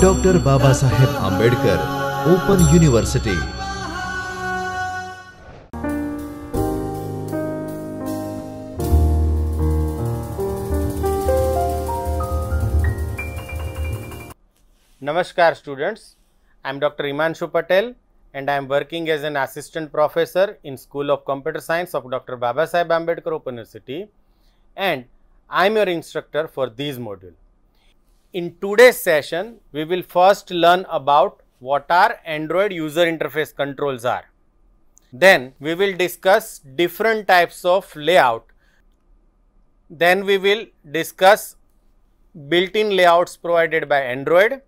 Doctor Baba Saheb Ambedkar open university. Namaskar students, I am Dr. Himanshu Patel and I am working as an assistant professor in School of Computer Science of Dr. Baba Saheb Ambedkar Open University, and I am your instructor for this module. In today's session, we will first learn about what our Android user interface controls are. Then we will discuss different types of layout. Then we will discuss built-in layouts provided by Android.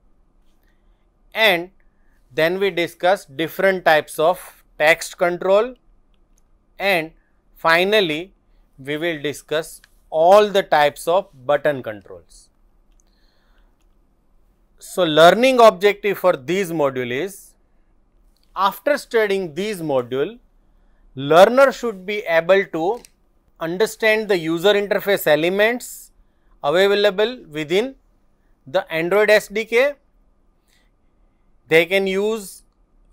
And then we discuss different types of text control, and finally we will discuss all the types of button controls. So, learning objective for this module is, after studying this module, learner should be able to understand the user interface elements available within the Android SDK. They can use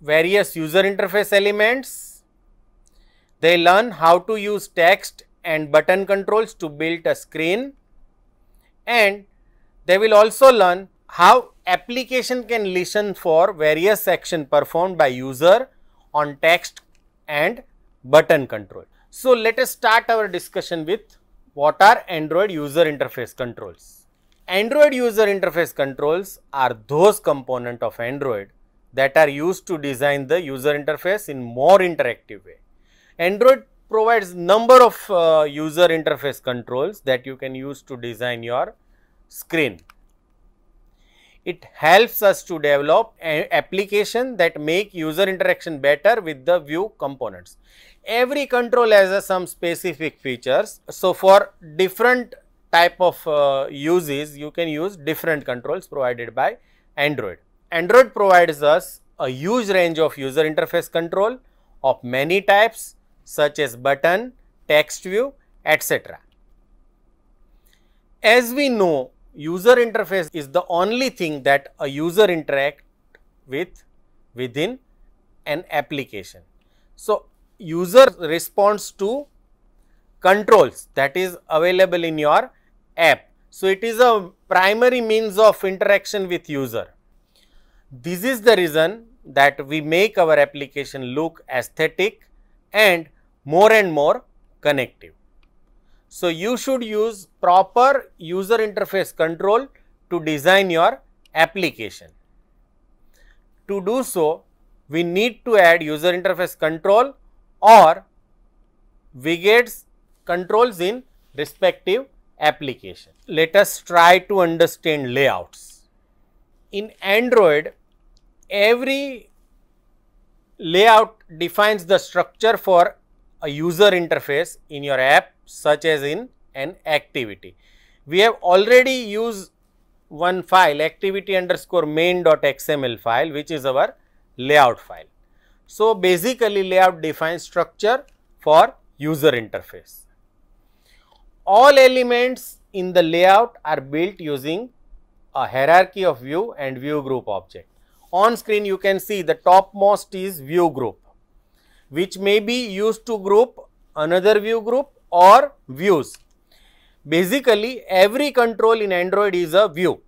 various user interface elements. They learn how to use text and button controls to build a screen, and they will also learn how application can listen for various action performed by user on text and button control. So, let us start our discussion with what are Android user interface controls. Android user interface controls are those components of Android that are used to design the user interface in more interactive way. Android provides number of user interface controls that you can use to design your screen. It helps us to develop an application that make user interaction better with the view components. Every control has some specific features. So, for different type of uses, you can use different controls provided by Android. Android provides us a huge range of user interface control of many types such as button, text view, etc. As we know, user interface is the only thing that a user interact with within an application. So, user responds to controls that is available in your app. So, it is a primary means of interaction with user. This is the reason that we make our application look aesthetic and more connective. So, you should use proper user interface control to design your application. To do so, we need to add user interface control or widgets controls in respective application. Let us try to understand layouts. In Android, every layout defines the structure for a user interface in your app, such as in an activity. We have already used one file, activity_main.xml file, which is our layout file. So, basically layout defines structure for user interface. All elements in the layout are built using a hierarchy of view and view group object. On screen you can see the topmost is view group, which may be used to group another view group or views. Basically every control in Android is a view.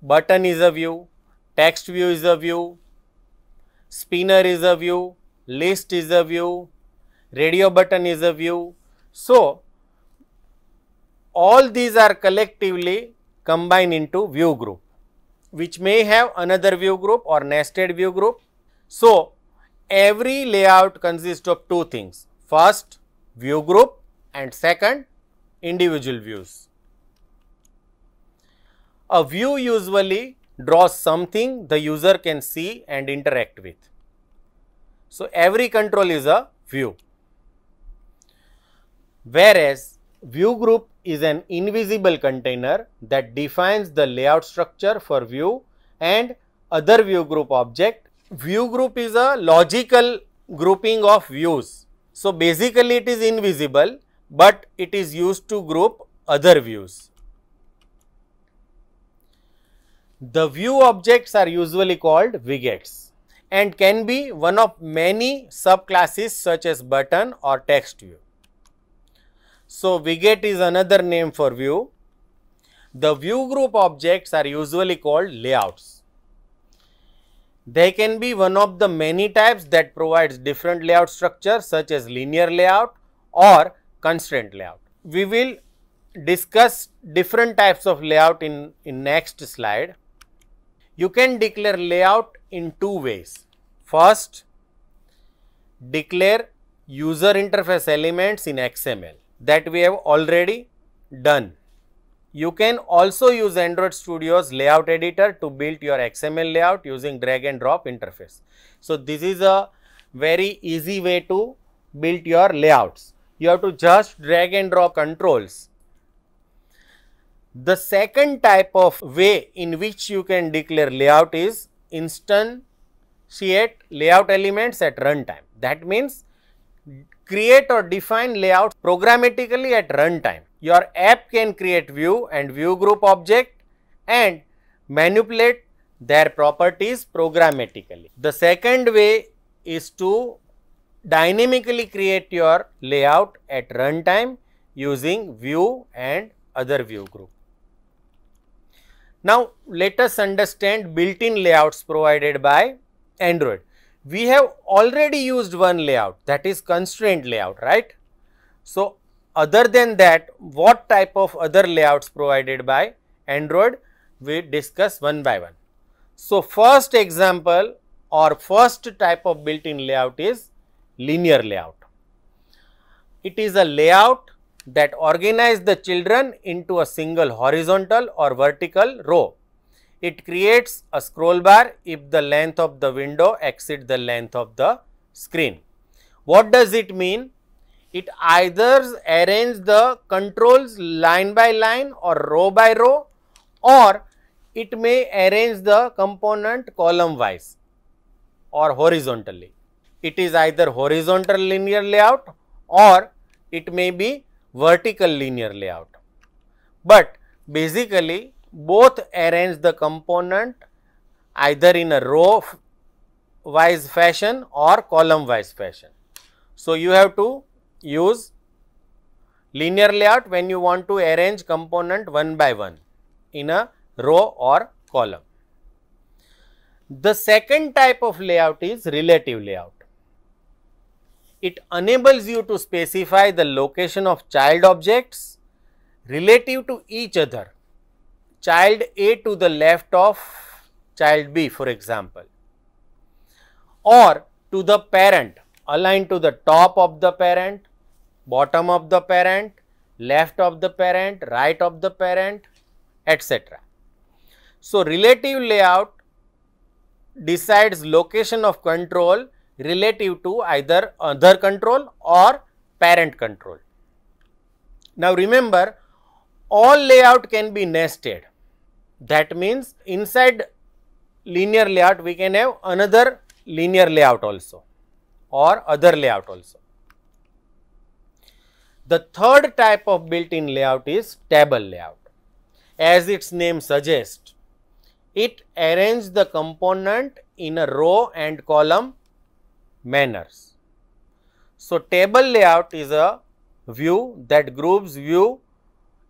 Button is a view, text view is a view, spinner is a view, list is a view, radio button is a view. So, all these are collectively combined into view group, which may have another view group or nested view group. So, every layout consists of two things: first view group and second individual views. A view usually draws something the user can see and interact with. So, every control is a view, whereas view group is an invisible container that defines the layout structure for view and other view group object. View group is a logical grouping of views. So, basically it is invisible, but it is used to group other views. The view objects are usually called widgets and can be one of many subclasses such as button or text view. So, widget is another name for view. The view group objects are usually called layouts. They can be one of the many types that provides different layout structures such as linear layout or constraint layout. We will discuss different types of layout in next slide. You can declare layout in two ways. First, declare user interface elements in XML that we have already done. You can also use Android Studio's layout editor to build your XML layout using drag and drop interface. So, this is a very easy way to build your layouts. You have to just drag and drop controls. The second type of way in which you can declare layout is instantiate layout elements at runtime. That means create or define layouts programmatically at runtime. Your app can create view and view group object and manipulate their properties programmatically. The second way is to dynamically create your layout at runtime using view and other view group. Now, let us understand built-in layouts provided by Android. We have already used one layout, that is constraint layout, right? So, other than that, what type of other layouts provided by Android, we discuss one by one. So, first example or first type of built-in layout is linear layout. It is a layout that organizes the children into a single horizontal or vertical row. It creates a scroll bar if the length of the window exceeds the length of the screen. What does it mean? It either arranges the controls line by line or row by row, or it may arrange the component column wise or horizontally. It is either horizontal linear layout or it may be vertical linear layout, but basically both arrange the component either in a row wise fashion or column wise fashion. So, you have to use linear layout when you want to arrange component one by one in a row or column. The second type of layout is relative layout. It enables you to specify the location of child objects relative to each other, child A to the left of child B, for example, or to the parent, aligned to the top of the parent, bottom of the parent, left of the parent, right of the parent, etc. So, relative layout decides location of control relative to either other control or parent control. Now, remember, all layout can be nested. That means, inside linear layout we can have another linear layout also or other layout also. The third type of built-in layout is table layout. As its name suggests, it arranges the component in a row and column manners. So, table layout is a view that groups view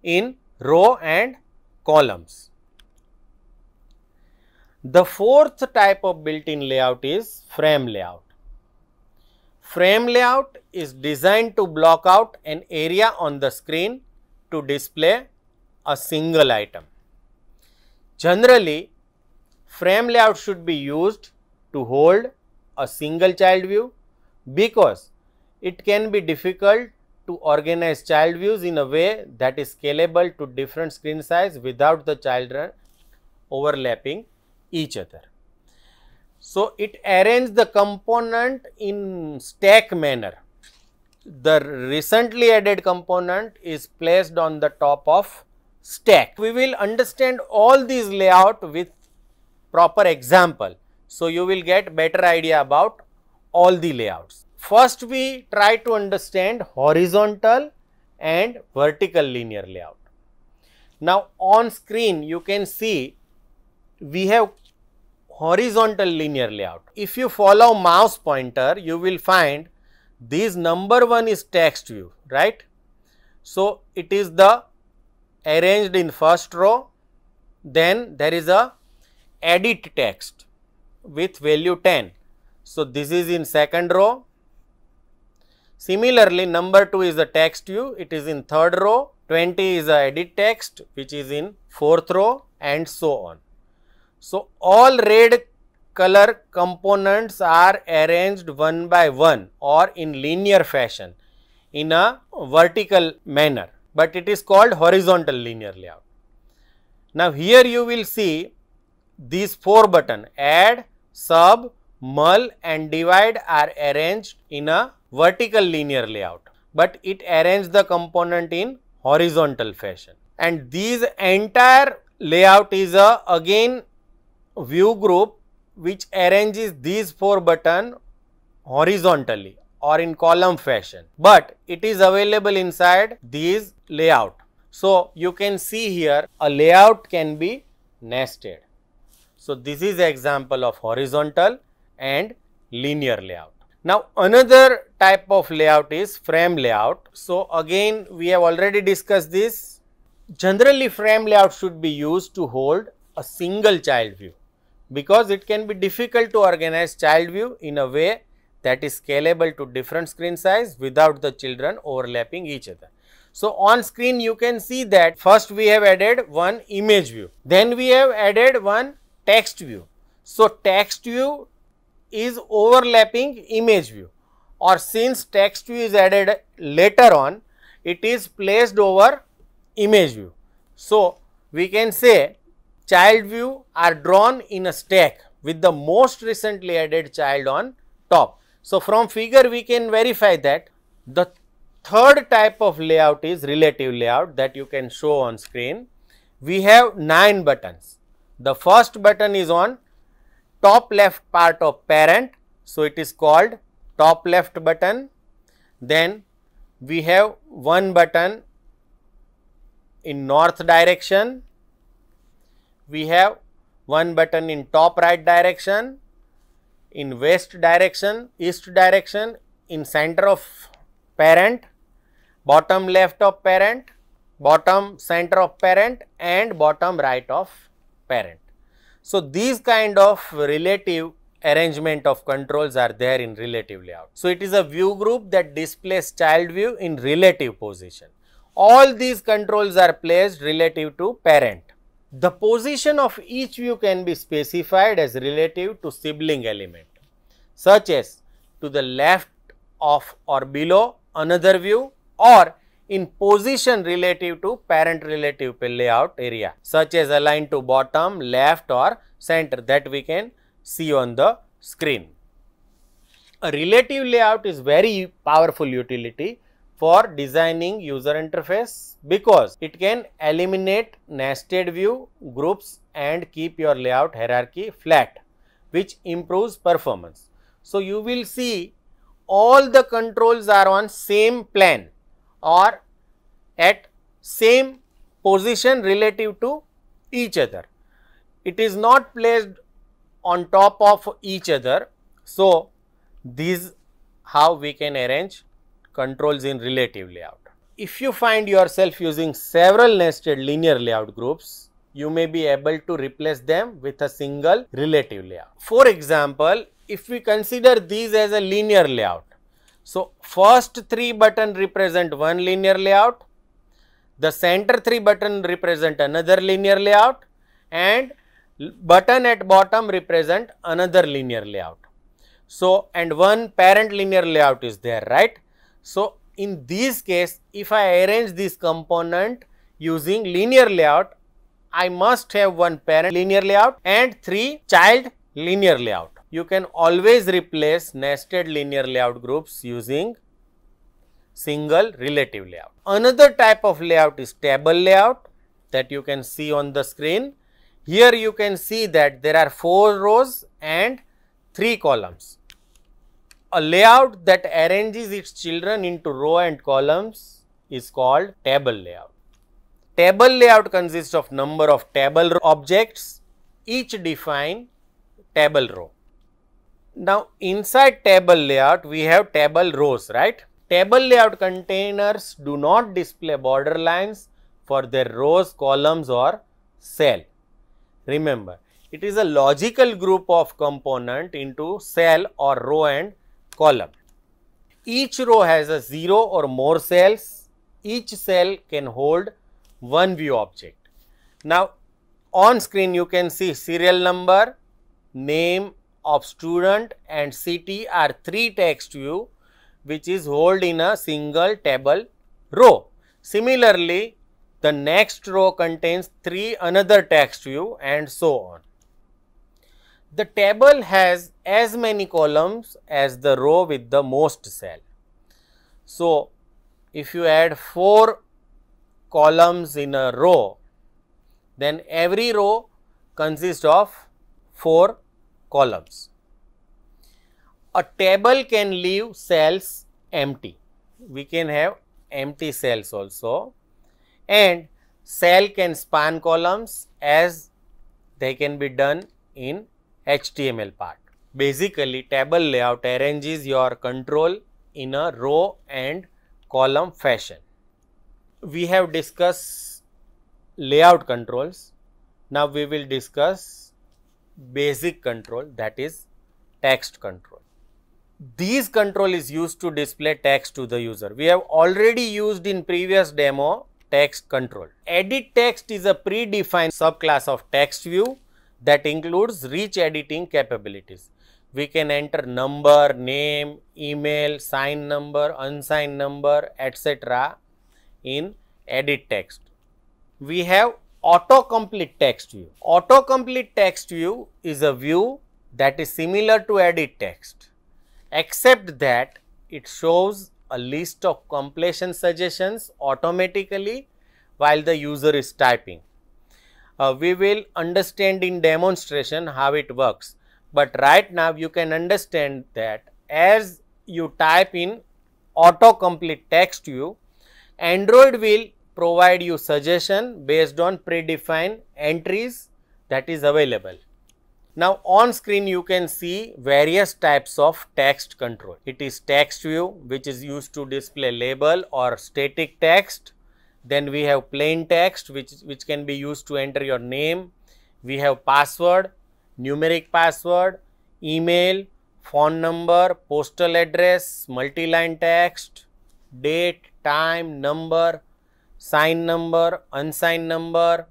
in row and columns. The fourth type of built-in layout is frame layout. Frame layout is designed to block out an area on the screen to display a single item. Generally, frame layout should be used to hold a single child view because it can be difficult to organize child views in a way that is scalable to different screen size without the children overlapping each other. So, it arranges the component in stack manner. The recently added component is placed on the top of stack. We will understand all these layout with proper example. So, you will get better idea about all the layouts. First, we try to understand horizontal and vertical linear layout. Now, on screen you can see we have horizontal linear layout. If you follow mouse pointer, you will find this number 1 is text view, right. So, it is the arranged in first row, then there is a edit text with value 10. So, this is in second row. Similarly, number 2 is the text view, it is in third row, 20 is the edit text which is in fourth row, and so on. So, all red color components are arranged one by one or in linear fashion in a vertical manner, but it is called horizontal linear layout. Now, here you will see these 4 buttons add, sub, mul and divide are arranged in a vertical linear layout, but it arranges the component in horizontal fashion. And these entire layout is a again view group which arranges these 4 buttons horizontally or in column fashion, but it is available inside these layout. So, you can see here a layout can be nested. So, this is an example of horizontal and linear layout. Now, another type of layout is frame layout. So, again we have already discussed this. Generally, frame layout should be used to hold a single child view, because it can be difficult to organize child view in a way that is scalable to different screen size without the children overlapping each other. So, on screen you can see that first we have added one image view, then we have added one text view. So, text view is overlapping image view, or since text view is added later on, it is placed over image view. So, we can say child view are drawn in a stack with the most recently added child on top. So, from figure we can verify that. The third type of layout is relative layout that you can show on screen. We have 9 buttons. The first button is on top left part of parent. So, it is called top left button. Then we have one button in north direction. We have one button in top right direction, in west direction, east direction, in center of parent, bottom left of parent, bottom center of parent and bottom right of parent. So, these kind of relative arrangement of controls are there in relative layout. So, it is a view group that displays child view in relative position. All these controls are placed relative to parent. The position of each view can be specified as relative to sibling element, such as to the left of or below another view, or in position relative to parent relative layout area, such as aligned to bottom, left or center, that we can see on the screen. A relative layout is very powerful utility for designing user interface, because it can eliminate nested view groups and keep your layout hierarchy flat, which improves performance. So, you will see all the controls are on same plane or at same position relative to each other. It is not placed on top of each other. So, these how we can arrange controls in relative layout. If you find yourself using several nested linear layout groups, you may be able to replace them with a single relative layout. For example, if we consider these as a linear layout, so first 3 buttons represent one linear layout, the center 3 buttons represent another linear layout, and button at bottom represent another linear layout. So, and one parent linear layout is there, right? So, in this case, if I arrange this component using linear layout, I must have one parent linear layout and 3 child linear layout. You can always replace nested linear layout groups using single relative layout. Another type of layout is table layout that you can see on the screen. Here you can see that there are 4 rows and 3 columns. A layout that arranges its children into row and columns is called table layout. Table layout consists of number of table objects each define table row. Now inside table layout we have table rows, right? Table layout containers do not display border lines for their rows, columns or cell. Remember, it is a logical group of component into cell or row and column. Each row has a 0 or more cells. Each cell can hold one view object. Now on screen you can see serial number, name of student and city are three text view which is held in a single table row. Similarly, the next row contains three another text view and so on. The table has as many columns as the row with the most cell. So, if you add 4 columns in a row, then every row consists of 4 columns. A table can leave cells empty. We can have empty cells also, and cell can span columns as they can be done in HTML part. Basically, table layout arranges your control in a row and column fashion. We have discussed layout controls. Now we will discuss basic control, that is text control. These control is used to display text to the user. We have already used in previous demo text control. Edit text is a predefined subclass of text view that includes rich editing capabilities. We can enter number, name, email, signed number, unsigned number, etc. in edit text. We have autocomplete text view. Autocomplete text view is a view that is similar to edit text, except that it shows a list of completion suggestions automatically while the user is typing. We will understand in demonstration how it works, but right now you can understand that as you type in autocomplete text view, Android will provide you suggestion based on predefined entries that is available. Now on screen you can see various types of text control. It is text view, which is used to display label or static text. Then we have plain text which can be used to enter your name. We have password, numeric password, email, phone number, postal address, multi-line text, date, time, number, signed number, unsigned number.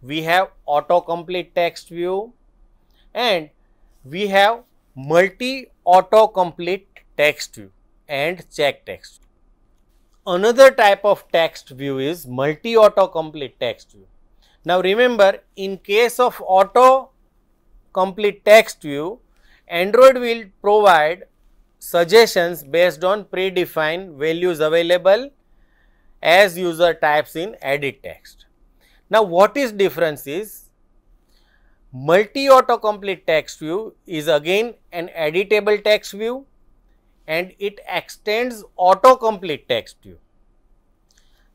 We have autocomplete text view, and we have multi autocomplete text view and check text. Another type of text view is multi autocomplete text view. Now remember, in case of autocomplete text view, Android will provide suggestions based on predefined values available as user types in edit text. Now what is difference is, multi autocomplete text view is again an editable text view and it extends autocomplete text view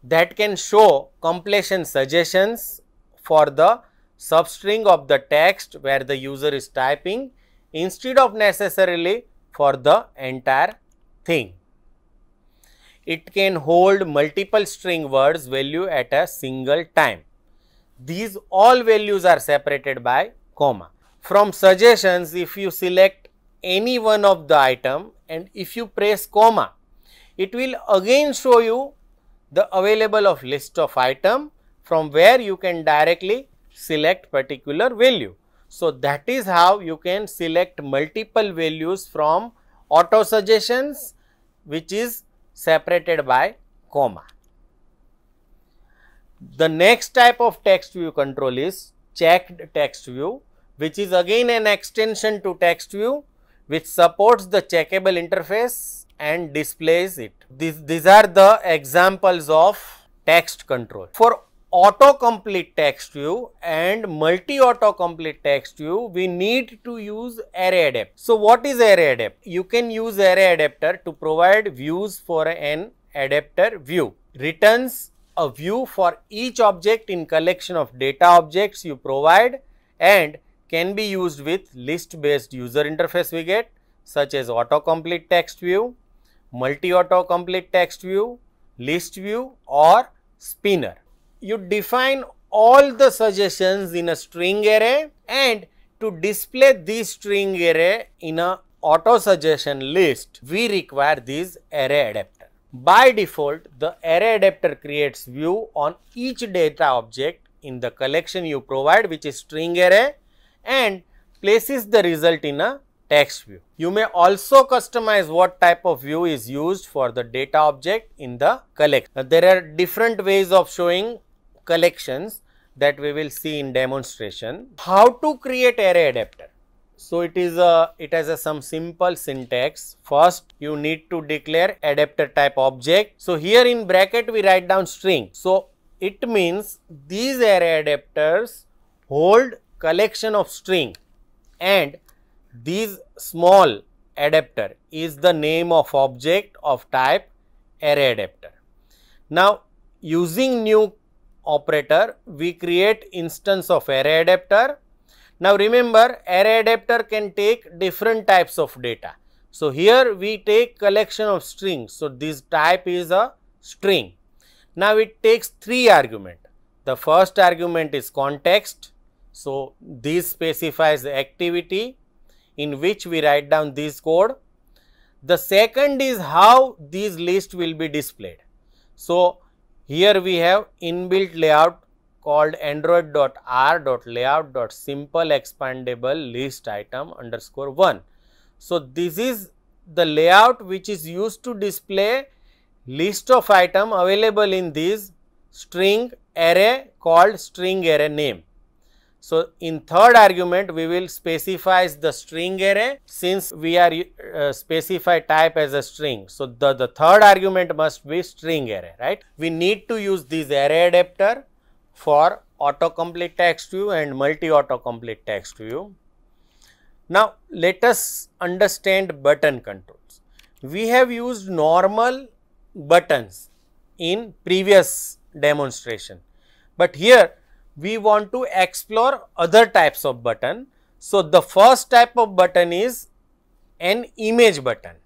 that can show completion suggestions for the substring of the text where the user is typing instead of necessarily for the entire thing. It can hold multiple string words value at a single time. These all values are separated by comma. From suggestions, if you select any one of the item and if you press comma, it will again show you the available of list of item from where you can directly select particular value. So that is how you can select multiple values from auto suggestions, which is separated by comma. The next type of text view control is checked text view, which is again an extension to text view which supports the checkable interface and displays it. These are the examples of text control. For autocomplete text view and multi autocomplete text view, we need to use array adapter. So what is array adapter? You can use array adapter to provide views for an adapter view. Returns a view for each object in collection of data objects you provide and can be used with list based user interface we get, such as autocomplete text view, multi autocomplete text view, list view or spinner. You define all the suggestions in a string array, and to display this string array in a auto suggestion list, we require this array adapter. By default, the array adapter creates view on each data object in the collection you provide, which is string array, and places the result in a text view. You may also customize what type of view is used for the data object in the collection. There are different ways of showing collections that we will see in demonstration. How to create array adapter? So it has some simple syntax. First, you need to declare adapter type object. So here in bracket we write down string. So it means these array adapters hold collection of string, and this small adapter is the name of object of type array adapter. Now using new operator, we create instance of array adapter. Now remember, array adapter can take different types of data. So here we take collection of strings. So this type is a string. Now it takes 3 arguments. The first argument is context. So this specifies the activity in which we write down this code. The second is how this list will be displayed. So here we have inbuilt layout called android.r.layout.simpleexpandable_list_item_1. So this is the layout which is used to display list of item available in this string array called string array name. So in third argument we will specify the string array, since we are specify type as a string. So the third argument must be string array, right? We need to use this array adapter for autocomplete text view and multi autocomplete text view. Now let us understand button controls. We have used normal buttons in previous demonstration, but here we want to explore other types of button. So the first type of button is an image button.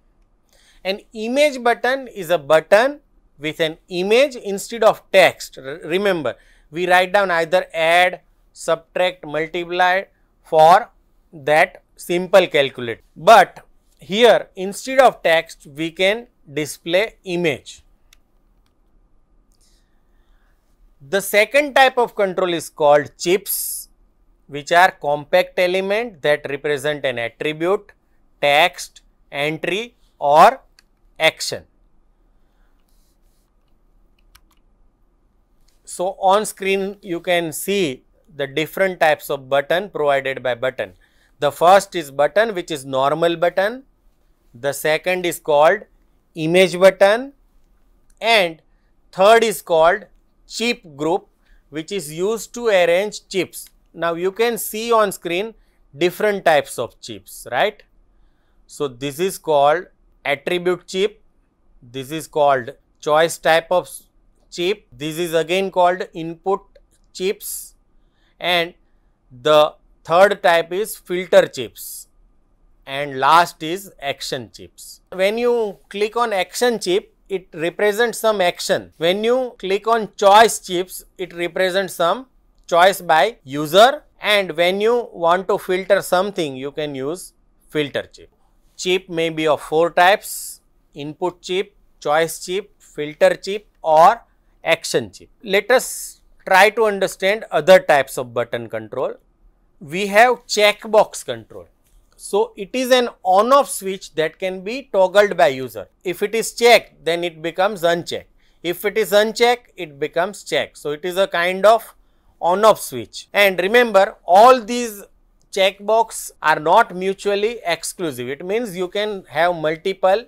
An image button is a button with an image instead of text. Remember, we write down either add, subtract, multiply for that simple calculate. But here instead of text we can display image. The second type of control is called chips, which are compact element that represent an attribute, text, entry or action. So on screen you can see the different types of button provided by button. The first is button, which is normal button. The second is called image button, and third is called chip group, which is used to arrange chips. Now you can see on screen different types of chips, right? So this is called attribute chip, this is called choice type of chip, this is again called input chips, and the third type is filter chips, and last is action chips. When you click on action chip, it represents some action. When you click on choice chips, it represents some choice by user, and when you want to filter something, you can use filter chip. Chip may be of 4 types: input chip, choice chip, filter chip or action chip. Let us try to understand other types of button control. We have checkbox control. So it is an on off switch that can be toggled by user. If it is checked, then it becomes unchecked. If it is unchecked, it becomes checked. So it is a kind of on off switch. And remember, all these checkbox are not mutually exclusive. It means you can have multiple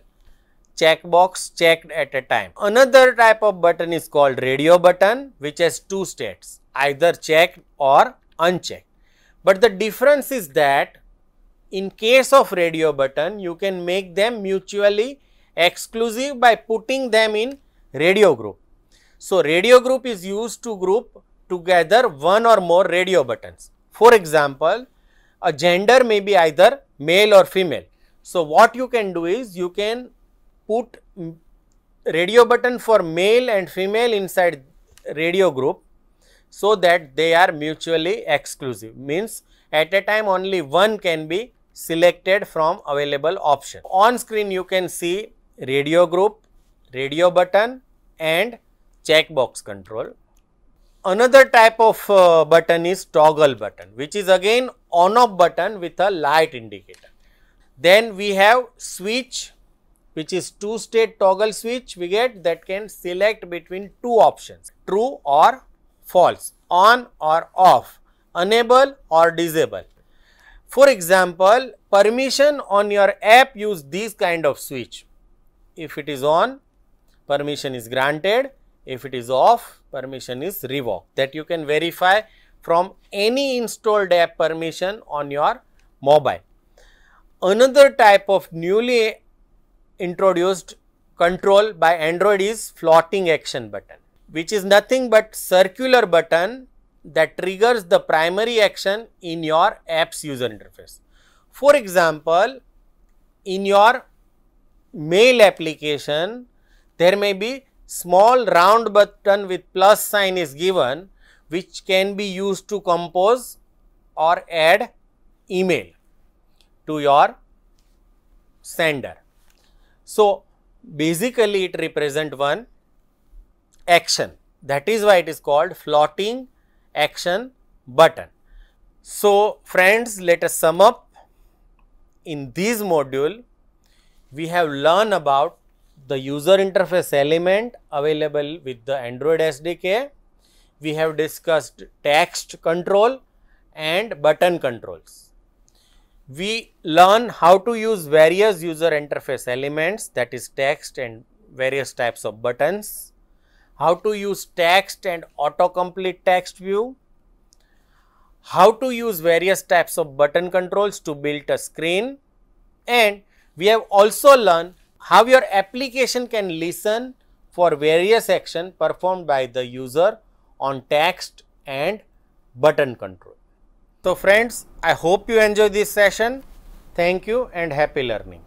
checkbox checked at a time. Another type of button is called radio button, which has 2 states, either checked or unchecked. But the difference is that in case of radio button, you can make them mutually exclusive by putting them in radio group. So radio group is used to group together one or more radio buttons. For example, a gender may be either male or female. So what you can do is you can put radio button for male and female inside radio group so that they are mutually exclusive, means at a time only one can be selected from available option. On screen you can see radio group, radio button and checkbox control. Another type of button is toggle button, which is again on off button with a light indicator. Then we have switch, which is two state toggle switch we get that can select between two options, true or false, on or off, enable or disable. For example, permission on your app use these kind of switch. If it is on, permission is granted. If it is off, permission is revoked. That you can verify from any installed app permission on your mobile. Another type of newly introduced control by Android is floating action button, which is nothing but circular button that triggers the primary action in your app's user interface. For example, in your mail application, there may be small round button with plus sign is given, which can be used to compose or add email to your sender. So basically it represents one action. That is why it is called floating action button. So friends, let us sum up. In this module, we have learned about the user interface element available with the Android SDK. We have discussed text control and button controls. We learn how to use various user interface elements, that is text and various types of buttons, how to use text and autocomplete text view, how to use various types of button controls to build a screen, and we have also learned how your application can listen for various actions performed by the user on text and button control. So friends, I hope you enjoy this session. Thank you and happy learning.